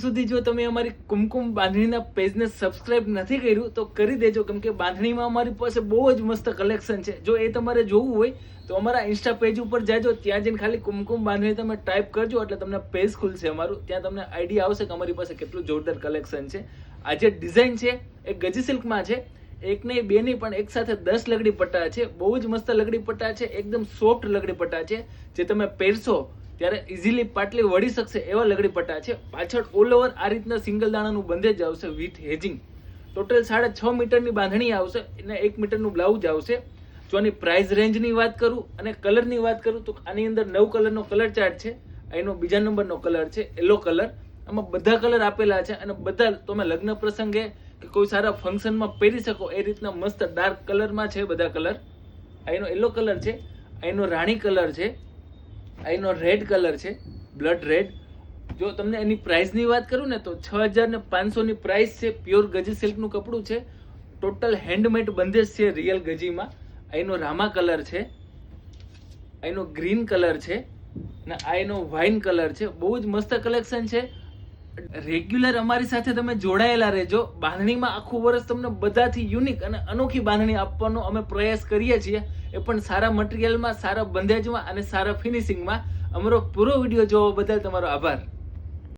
સુધી જો તમે અમારી કુમકુમ બાંધણીના પેજને સબસ્ક્રાઇબ નથી કર્યું તો કરી દેજો, કેમ કે બાંધણીમાં અમારી પાસે બહુ જ મસ્ત કલેક્શન છે. જો એ તમારે જોવું હોય તો અમારા ઇન્સ્ટા પેજ ઉપર જાજો, ત્યાં જઈને ખાલી કુમકુમ બાંધણી તમે ટાઈપ કરજો એટલે તમને પેજ ખુલશે અમારું. ત્યાં તમને આઈડિયા આવશે કે અમારી પાસે કેટલું જોરદાર કલેક્શન છે. આ જે ડિઝાઇન છે એ ગજી સિલ્કમાં છે, એક નહીં બે નહીં પણ એક સાથે 10 લગડી પટ્ટા છે. બહુ જ મસ્ત લગડી પટ્ટા છે, એકદમ સોફ્ટ લગડી પટ્ટા છે, જે તમે પહેરશો ત્યારે ઇઝીલી પાટલી વળી શકશે એવા લગડી પટ્ટા છે. પાછળ ઓલ ઓવર આ રીતના સિંગલ દાણાનું બંધેજ આવશે વિથ હેજિંગ. ટોટલ 6.5 મીટરની બાંધણી આવશે અને 1 મીટરનું બ્લાઉઝ આવશે. જો આની પ્રાઇસ રેન્જની વાત કરું અને કલરની વાત કરું તો આની અંદર 9 કલરનો કલર ચાર્ટ છે. એનો બીજા નંબરનો કલર છે યલો કલર. આમાં બધા કલર આપેલા છે અને બધા તમે લગ્ન પ્રસંગે કે કોઈ સારા ફંક્શનમાં પહેરી શકો એ રીતના મસ્ત ડાર્ક કલરમાં છે બધા કલર. એનો યલો કલર છે, એનો રાણી કલર છે, એનો રેડ કલર છે, બ્લડ રેડ. જો તમને એની પ્રાઇસની વાત કરું ને તો 6500 ની પ્રાઇસ છે. પ્યોર ગજી સિલ્કનું કપડું છે, ટોટલ હેન્ડમેડ બંધેજ છે રિયલ ગજીમાં. એનો રામા કલર છે, એનો ગ્રીન કલર છે અને આ એનો વાઇન કલર છે. બહુ જ મસ્ત કલેક્શન છે. રેગ્યુલર અમારી સાથે તમે જોડાયેલા રહેજો. બાંધણીમાં આખું વર્ષ તમને બધાથી યુનિક અને અનોખી બાંધણી આપવાનો અમે પ્રયાસ કરીએ છીએ, એ પણ સારા મટીરિયલમાં, સારા બંધેજમાં અને સારા ફિનિશિંગમાં. અમારો પૂરો વિડીયો જોવા બદલ તમારો આભાર.